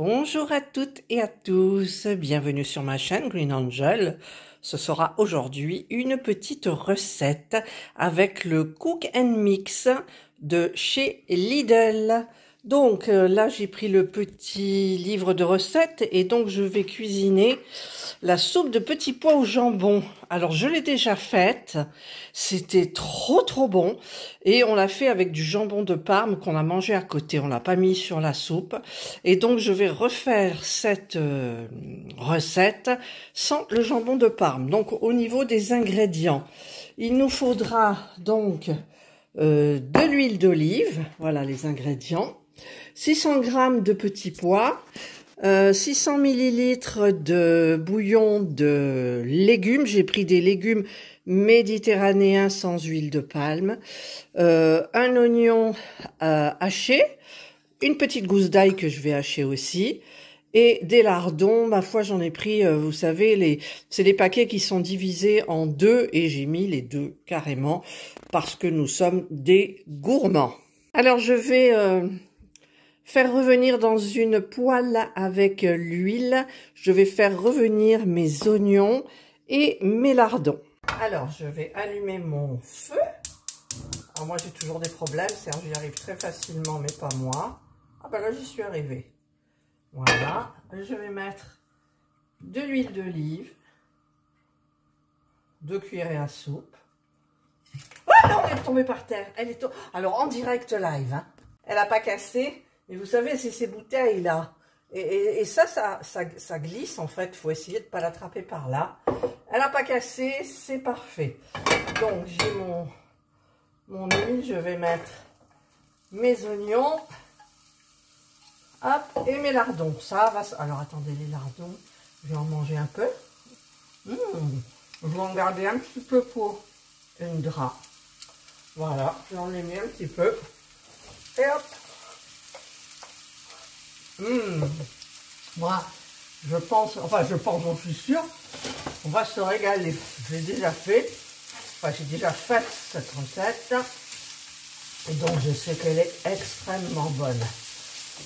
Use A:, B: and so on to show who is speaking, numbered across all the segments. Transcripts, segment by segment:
A: Bonjour à toutes et à tous, bienvenue sur ma chaîne Green Angel. Ce sera aujourd'hui une petite recette avec le Cook and Mix de chez Lidl. Donc là j'ai pris le petit livre de recettes et donc je vais cuisiner la soupe de petits pois au jambon. Alors je l'ai déjà faite, c'était trop bon et on l'a fait avec du jambon de Parme qu'on a mangé à côté, on l'a pas mis sur la soupe. Et donc je vais refaire cette recette sans le jambon de Parme. Donc au niveau des ingrédients, il nous faudra donc de l'huile d'olive, voilà les ingrédients, 600 g de petits pois, 600 ml de bouillon de légumes, j'ai pris des légumes méditerranéens sans huile de palme, un oignon haché, une petite gousse d'ail que je vais hacher aussi, et des lardons. Ma foi, j'en ai pris, vous savez, c'est les paquets qui sont divisés en deux, et j'ai mis les deux carrément, parce que nous sommes des gourmands. Alors, je vais faire revenir dans une poêle avec l'huile. Je vais faire revenir mes oignons et mes lardons. Alors, je vais allumer mon feu. Alors, moi, j'ai toujours des problèmes. Serge, j'y arrive très facilement, mais pas moi. Ah ben là, j'y suis arrivée. Voilà. Je vais mettre de l'huile d'olive. 2 cuillerées à soupe. Oh non, elle est tombée par terre. Elle est Alors, en direct live. Hein. Elle n'a pas cassé. Mais vous savez, c'est ces bouteilles-là. Et ça glisse, en fait. Il faut essayer de ne pas l'attraper par là. Elle n'a pas cassé, c'est parfait. Donc, j'ai mon huile. Je vais mettre mes oignons. Hop, et mes lardons. Ça va... Alors, attendez, les lardons, je vais en manger un peu. Je vais en garder un petit peu pour une drap. Voilà, j'en ai mis un petit peu. Et hop. Moi, je pense, j'en suis sûre, on va se régaler. J'ai déjà fait, j'ai déjà fait cette recette, et donc je sais qu'elle est extrêmement bonne.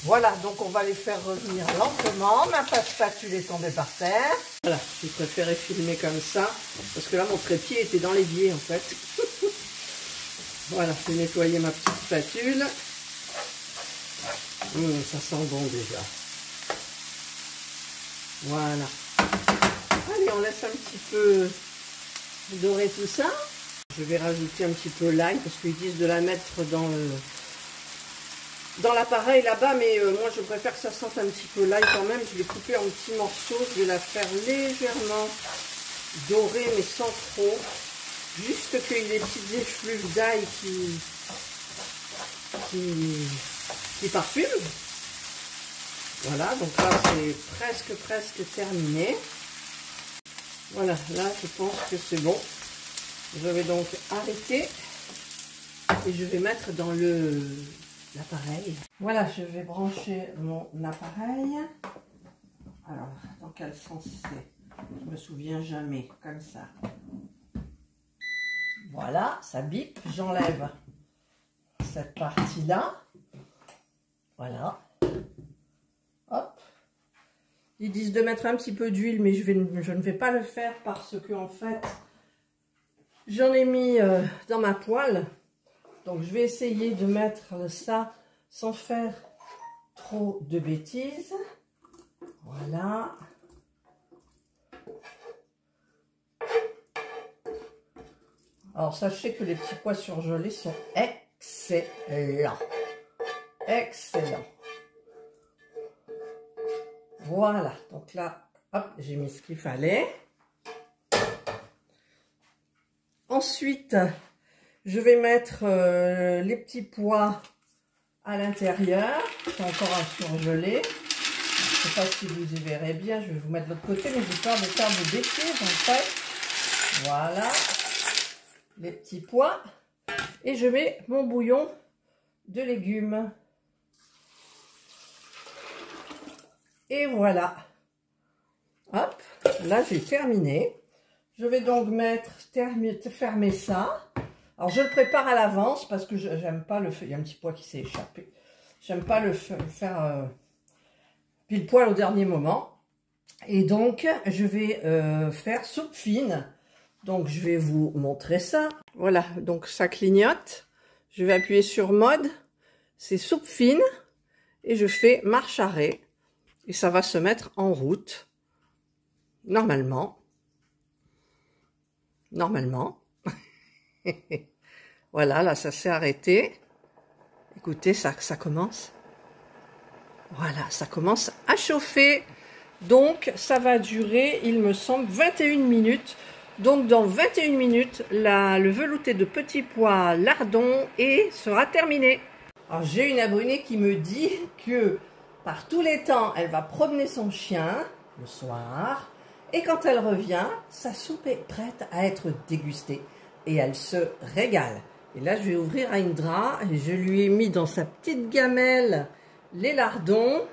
A: Voilà, donc on va les faire revenir lentement. Ma spatule est tombée par terre. Voilà, j'ai préféré filmer comme ça, parce que là mon trépied était dans l'évier en fait. Voilà, je vais nettoyer ma petite spatule. Ça sent bon déjà. Voilà. Allez, on laisse un petit peu dorer tout ça. Je vais rajouter un petit peu l'ail parce qu'ils disent de la mettre dans l'appareil là-bas, mais moi je préfère que ça sente un petit peu l'ail quand même. Je vais couper en petits morceaux. Je vais la faire légèrement dorée, mais sans trop. Juste qu'il y ait des petites effluves d'ail qui parfume. Voilà, donc là c'est presque terminé. Voilà, là je pense que c'est bon. Je vais donc arrêter et je vais mettre dans l'appareil. Voilà, je vais brancher mon appareil. Alors, dans quel sens c'est? Je me souviens jamais, comme ça. Voilà, ça bip, j'enlève cette partie-là. Voilà. Hop. Ils disent de mettre un petit peu d'huile, mais je ne vais pas le faire parce que en fait, j'en ai mis dans ma poêle. Donc je vais essayer de mettre ça sans faire trop de bêtises. Voilà. Alors sachez que les petits pois surgelés sont excellents. Excellent. Voilà, donc là, hop, j'ai mis ce qu'il fallait. Ensuite, je vais mettre les petits pois à l'intérieur. C'est encore à surgeler. Je ne sais pas si vous y verrez bien, je vais vous mettre de l'autre côté, mais j'ai peur de faire des bêtises en fait. Voilà, les petits pois. Et je mets mon bouillon de légumes. Et voilà. Hop, là j'ai terminé. Je vais donc fermer ça. Alors je le prépare à l'avance parce que j'aime pas le faire. Il y a un petit pois qui s'est échappé. J'aime pas le faire pile poil au dernier moment. Et donc, je vais faire soupe fine. Donc, je vais vous montrer ça. Voilà, donc ça clignote. Je vais appuyer sur mode. C'est soupe fine. Et je fais marche arrêt. Et ça va se mettre en route. Normalement. Voilà, là, ça s'est arrêté. Écoutez, ça commence. Voilà, ça commence à chauffer. Donc, ça va durer, il me semble, 21 minutes. Donc, dans 21 minutes, le velouté de petits pois lardons sera terminé. Alors, j'ai une abonnée qui me dit que, par tous les temps, elle va promener son chien le soir. Et quand elle revient, sa soupe est prête à être dégustée. Et elle se régale. Et là, je vais ouvrir Indra et je lui ai mis dans sa petite gamelle les lardons.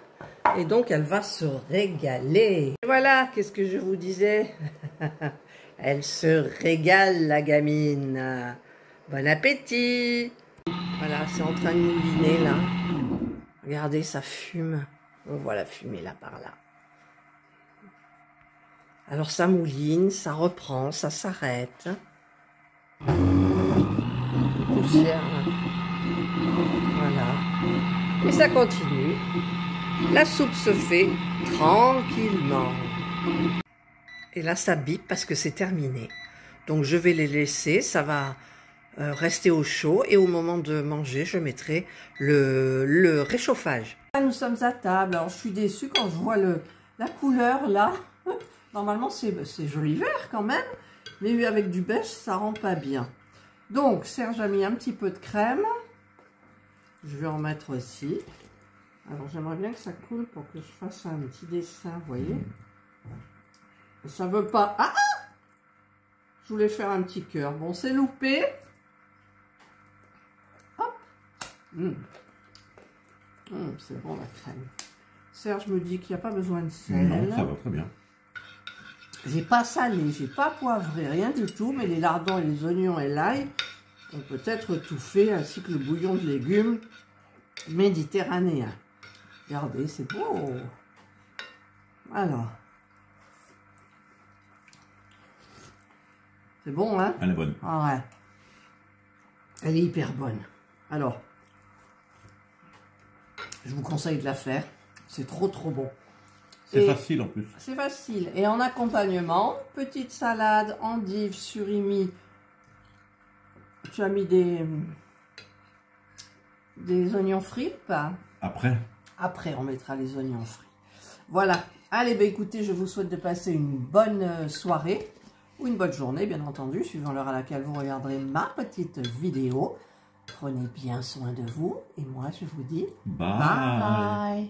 A: Et donc, elle va se régaler. Et voilà, qu'est-ce que je vous disais? Elle se régale, la gamine. Bon appétit. Voilà, c'est en train de mouliner, là. Regardez, ça fume. On voit la fumée, là, par là. Alors, ça mouline, ça reprend, ça s'arrête. Poussière. Voilà. Et ça continue. La soupe se fait tranquillement. Et là, ça bip parce que c'est terminé. Donc, je vais les laisser. Ça va rester au chaud. Et au moment de manger, je mettrai le réchauffage. Là, nous sommes à table. Alors, je suis déçue quand je vois la couleur là. Normalement, c'est joli vert quand même. Mais avec du beige, ça rend pas bien. Donc, Serge a mis un petit peu de crème. Je vais en mettre aussi. Alors, j'aimerais bien que ça coule pour que je fasse un petit dessin, vous voyez. Ça veut pas... Ah! Je voulais faire un petit cœur. Bon, c'est loupé. Hop. C'est bon, la crème. Serge me dit qu'il n'y a pas besoin de sel.
B: Non, ça va très bien.
A: J'ai pas salé, j'ai pas poivré, rien du tout. Mais les lardons et les oignons et l'ail ont peut-être tout fait, ainsi que le bouillon de légumes méditerranéen. Regardez, c'est beau. Alors. C'est bon, hein?
B: Elle est bonne.
A: Ah ouais. Elle est hyper bonne. Alors, je vous conseille de la faire. C'est trop bon.
B: C'est facile en plus.
A: C'est facile. Et en accompagnement, petite salade, endives, surimi. Tu as mis des oignons frits ou pas?
B: Après.
A: Après, on mettra les oignons frits. Voilà. Allez, bah écoutez, je vous souhaite de passer une bonne soirée ou une bonne journée, bien entendu, suivant l'heure à laquelle vous regarderez ma petite vidéo. Prenez bien soin de vous et moi, je vous dis
B: bye.
A: bye.